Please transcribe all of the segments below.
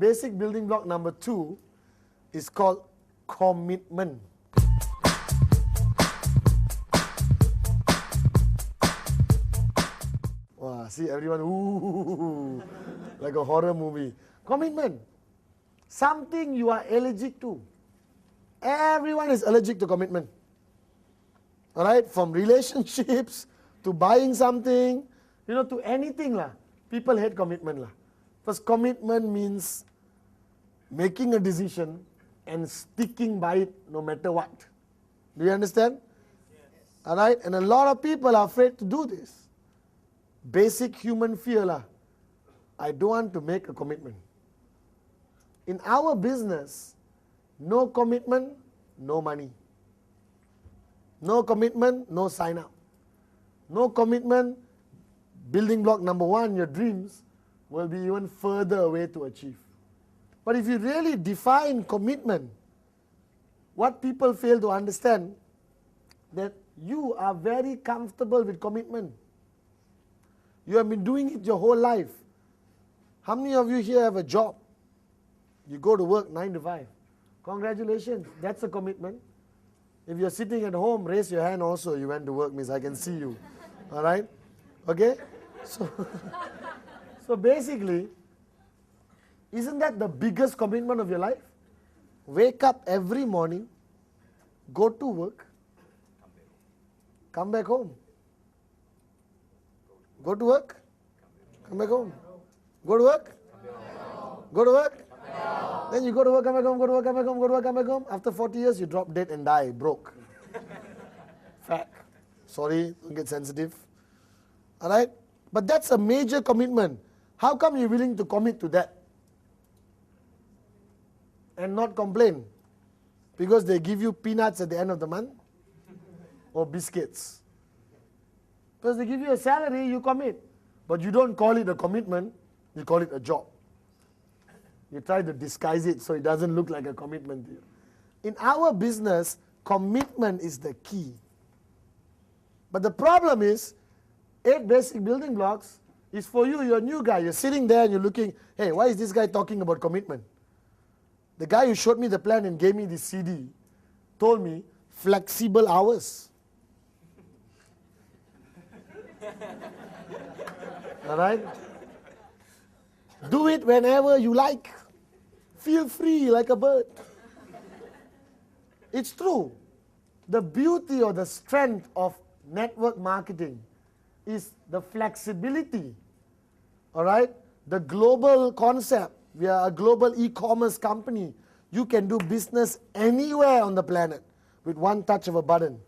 basic building block number 2 is called commitment. Wow, see everyone, ooh, like a horror movie. Commitment. Something you are allergic to. Everyone is allergic to commitment. Alright, from relationships to buying something, to anything lah. People hate commitment lah. Because commitment means making a decision and sticking by it no matter what. Do you understand? Yes. Alright, and a lot of people are afraid to do this. Basic human fear lah. I don't want to make a commitment. In our business, no commitment, no money. No commitment, no sign up. No commitment, building block number 1, your dreams will be even further away to achieve. But if you really define commitment, what people fail to understand, that you are very comfortable with commitment. You have been doing it your whole life. How many of you here have a job? You go to work 9 to 5. Congratulations, that's a commitment. If you're sitting at home, raise your hand also. You went to work, means I can see you. Alright? Okay? So basically, isn't that the biggest commitment of your life? Wake up every morning, go to work, come back home. Go to work, come back home. Go to work, go to work. Then you go to work, come back home, go to work, come back home, go to work, come back home. After 40 years, you drop dead and die, broke. Fact. Sorry, don't get sensitive. Alright? But that's a major commitment. How come you're willing to commit to that? And not complain? Because they give you peanuts at the end of the month? Or biscuits? Because they give you a salary, you commit. But you don't call it a commitment, you call it a job. You try to disguise it so it doesn't look like a commitment to you. In our business, commitment is the key. But the problem is, 8 basic building blocks is for you. You're a new guy. You're sitting there and you're looking, hey, why is this guy talking about commitment? The guy who showed me the plan and gave me this CD told me flexible hours. Alright? Do it whenever you like. Feel free like a bird. It's true. The beauty or the strength of network marketing is the flexibility. Alright? The global concept. We are a global e-commerce company. You can do business anywhere on the planet with one touch of a button.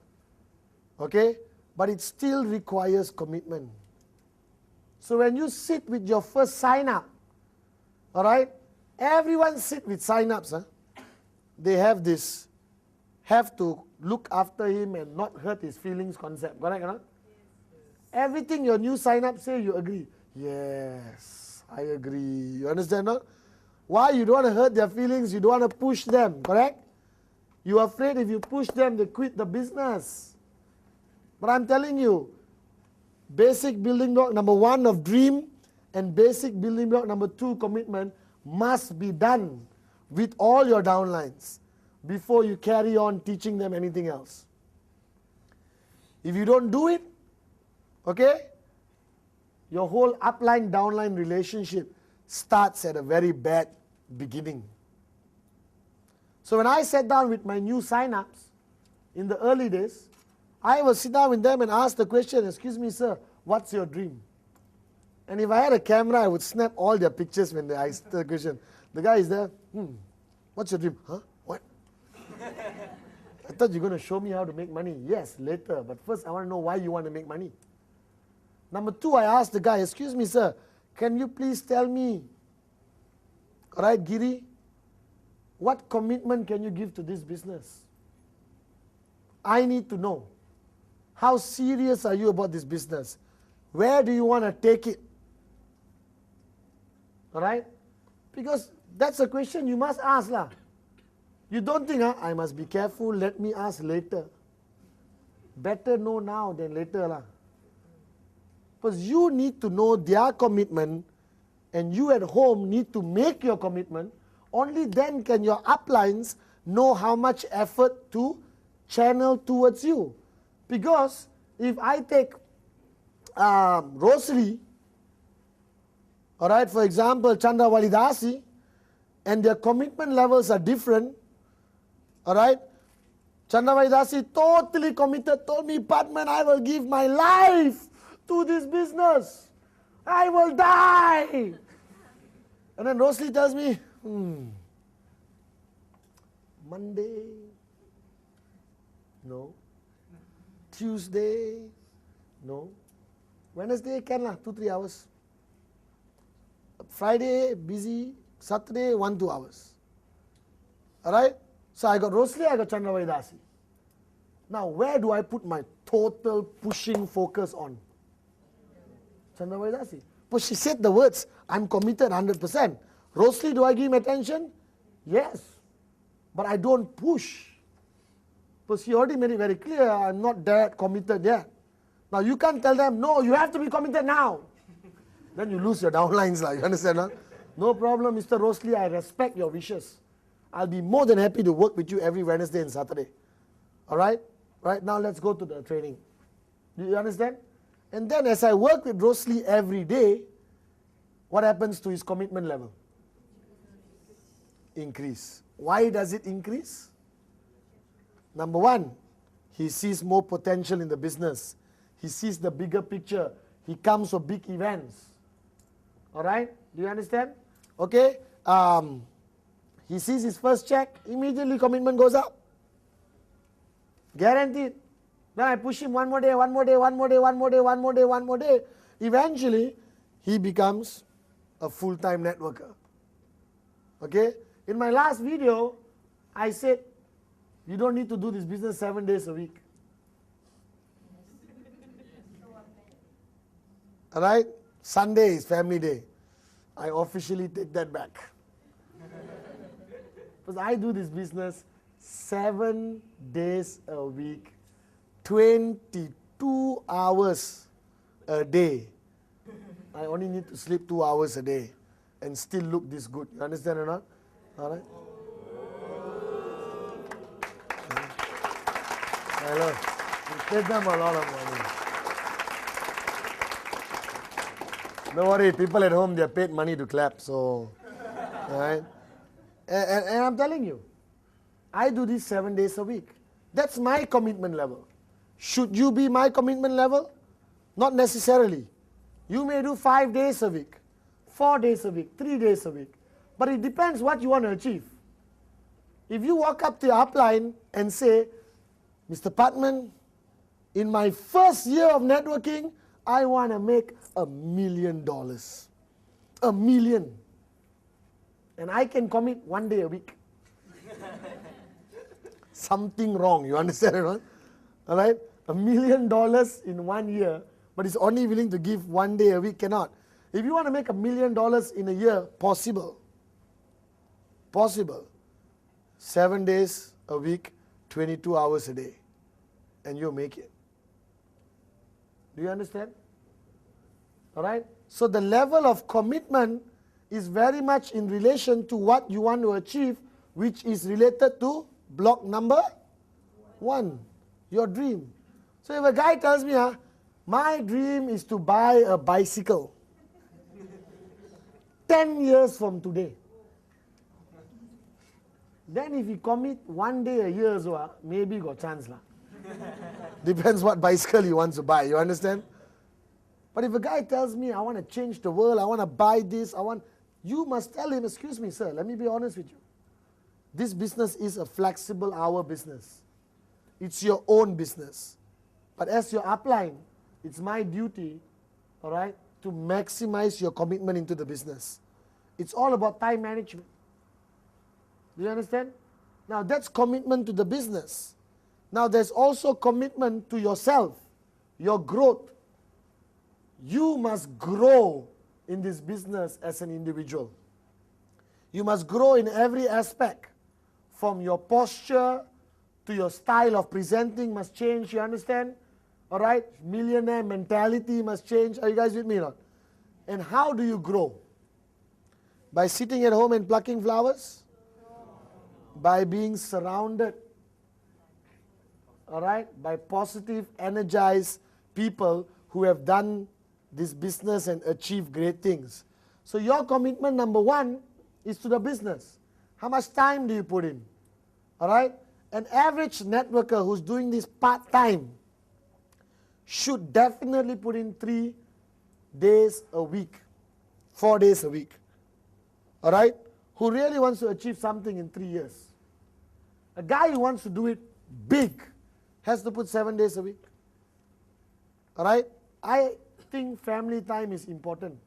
Okay? But it still requires commitment. So when you sit with your first sign up, alright? Everyone sit with sign-ups. Huh? They have this, have to look after him and not hurt his feelings concept. Correct or not? Yes. Everything your new sign-up say, you agree. Yes, I agree. You understand not? Why? You don't want to hurt their feelings. You don't want to push them. Correct? You are afraid if you push them, they quit the business. But I'm telling you, basic building block number 1 of dream and basic building block number 2 commitment must be done with all your downlines before you carry on teaching them anything else. If you don't do it, okay, your whole upline downline relationship starts at a very bad beginning. So when I sat down with my new sign-ups in the early days, I will sit down with them and ask the question, excuse me sir, what's your dream? And if I had a camera, I would snap all their pictures when they ask the question. The guy is there, what's your dream? Huh? What? I thought you were going to show me how to make money. Yes, later. But first I want to know why you want to make money. Number 2, I asked the guy, excuse me sir, can you please tell me, alright Giri, what commitment can you give to this business? I need to know. How serious are you about this business? Where do you want to take it? Alright? Because that's a question you must ask lah. You don't think, I must be careful, let me ask later. Better know now than later lah. Because you need to know their commitment and you at home need to make your commitment, only then can your uplines know how much effort to channel towards you. Because if I take Rosalie, all right, for example, Chandra Walidasi, and their commitment levels are different, all right, Chandra Walidasi totally committed, told me, Padman, I will give my life to this business. I will die. And then Rosalie tells me, Monday, no. Tuesday, no. Wednesday, can lah, 2-3 hours. Friday, busy. Saturday, 1-2 hours. Alright? So I got Rosalie, I got Chandra Walidasi. Now, where do I put my total pushing focus on? Chandra Walidasi. But she said the words, I'm committed 100%. Rosalie, do I give him attention? Yes. But I don't push. But she already made it very clear, I'm not that committed yet. Now you can't tell them, no, you have to be committed now. Then you lose your downlines, you understand? Huh? No problem, Mr. Rosalie, I respect your wishes. I'll be more than happy to work with you every Wednesday and Saturday. Alright? Right now let's go to the training. Do you understand? And then as I work with Rosalie every day, what happens to his commitment level? Increase. Why does it increase? Number one, he sees more potential in the business. He sees the bigger picture. He comes for big events. Alright? Do you understand? Okay? He sees his first check, immediately commitment goes up. Guaranteed. Then I push him one more day, one more day, one more day, one more day, one more day, one more day. Eventually, he becomes a full-time networker. Okay? In my last video, I said, you don't need to do this business 7 days a week. Alright? Sunday is family day. I officially take that back. Because I do this business 7 days a week, 22 hours a day. I only need to sleep 2 hours a day and still look this good. You understand or not? Alright? Hello. You paid them a lot of money. Don't worry, people at home, they're paid money to clap, so, right? And I'm telling you, I do this 7 days a week. That's my commitment level. Should you be my commitment level? Not necessarily. You may do 5 days a week, 4 days a week, 3 days a week. But it depends what you want to achieve. If you walk up to your upline and say, Mr. Padman, in my first year of networking, I want to make $1 million. $1 million. And I can commit 1 day a week. Something wrong, you understand or not? Alright? $1 million in 1 year, but is only willing to give 1 day a week, cannot. If you want to make $1 million in a year, possible. Possible. 7 days a week, 22 hours a day. And you'll make it. Do you understand? Alright? So the level of commitment is very much in relation to what you want to achieve, which is related to block number 1, your dream. So if a guy tells me, my dream is to buy a bicycle 10 years from today. Then if he commit 1 day a year, so maybe got chance lah. Depends what bicycle he wants to buy, you understand? But if a guy tells me, I want to change the world, I want to buy this, you must tell him, excuse me sir, let me be honest with you. This business is a flexible hour business. It's your own business. But as your upline, it's my duty, alright, to maximize your commitment into the business. It's all about time management. Do you understand? Now that's commitment to the business. Now there's also commitment to yourself, your growth. You must grow in this business as an individual. You must grow in every aspect. From your posture to your style of presenting must change, you understand? Alright? Millionaire mentality must change. Are you guys with me or not? And how do you grow? By sitting at home and plucking flowers? By being surrounded, all right, by positive, energized people who have done this business and achieved great things. So your commitment number one is to the business. How much time do you put in? All right? An average networker who's doing this part-time should definitely put in 3 days a week, 4 days a week. All right? Who really wants to achieve something in 3 years. A guy who wants to do it big has to put 7 days a week. All right? I think family time is important.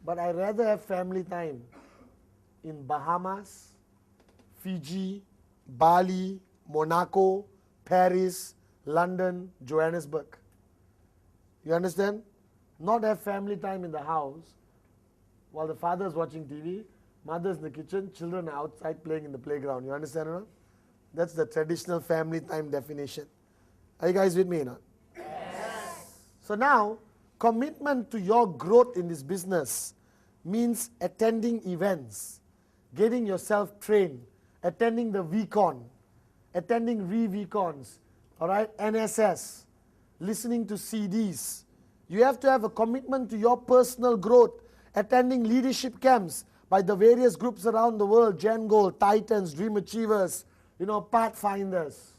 But I rather have family time in Bahamas, Fiji, Bali, Monaco, Paris, London, Johannesburg. You understand? Not have family time in the house while the father is watching TV, mother's in the kitchen, children are outside playing in the playground. You understand or not? That's the traditional family time definition. Are you guys with me or not? Yes. So now, commitment to your growth in this business means attending events, getting yourself trained, attending the VCon, attending re-VCons, all right, NSS, listening to CDs. You have to have a commitment to your personal growth, attending leadership camps by the various groups around the world, Gen Goal, Titans, Dream Achievers, Pathfinders.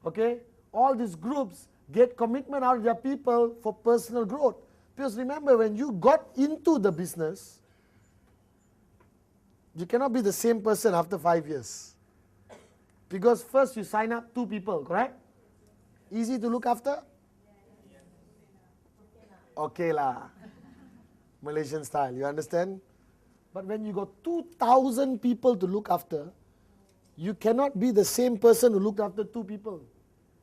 Okay? All these groups get commitment out of their people for personal growth. Because remember, when you got into the business, you cannot be the same person after 5 years. Because first you sign up 2 people, correct? Easy to look after? Okay lah. Malaysian style, you understand? But when you got 2,000 people to look after, you cannot be the same person who looked after 2 people.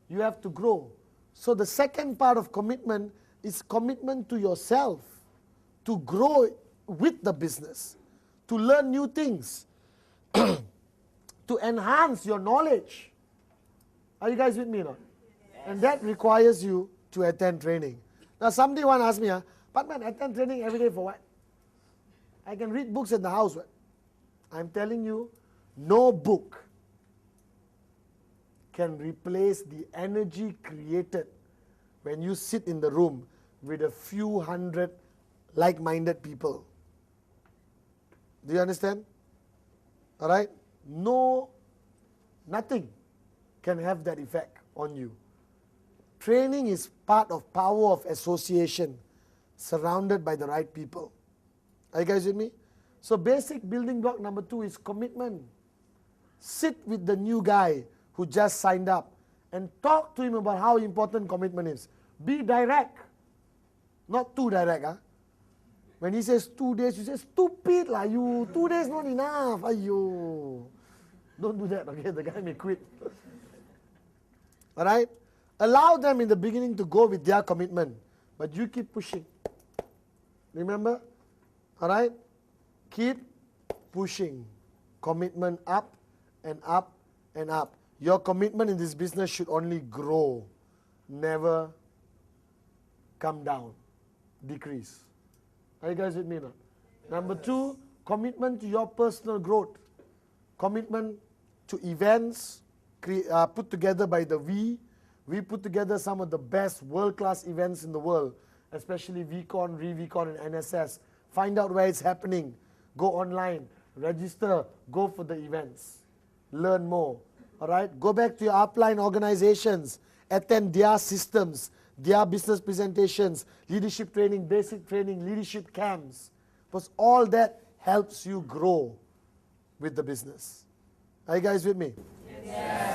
You have to grow. So the second part of commitment is commitment to yourself, to grow with the business, to learn new things, to enhance your knowledge. Are you guys with me now? Yes. And that requires you to attend training. Now somebody want to ask me, but man, attend training every day for what? I can read books in the house. What? I'm telling you, no book can replace the energy created when you sit in the room with a few hundred like-minded people. Do you understand? All right? No, nothing can have that effect on you. Training is part of power of association, surrounded by the right people. Are you guys with me? So basic building block number 2 is commitment. Sit with the new guy who just signed up and talk to him about how important commitment is. Be direct, not too direct. When he says 2 days, you say, stupid lah you, 2 days not enough, ayyo. Don't do that, okay, the guy may quit. Alright? Allow them in the beginning to go with their commitment, but you keep pushing. Remember? Alright? Keep pushing. Commitment up and up and up. Your commitment in this business should only grow, never come down, decrease. Are you guys with me now? Number 2, commitment to your personal growth. Commitment to events put together by the We put together some of the best world-class events in the world, especially VCon, re-VCon, and NSS. Find out where it's happening. Go online, register, go for the events. Learn more. All right? Go back to your upline organizations. Attend their systems, their business presentations, leadership training, basic training, leadership camps. Because all that helps you grow with the business. Are you guys with me? Yes.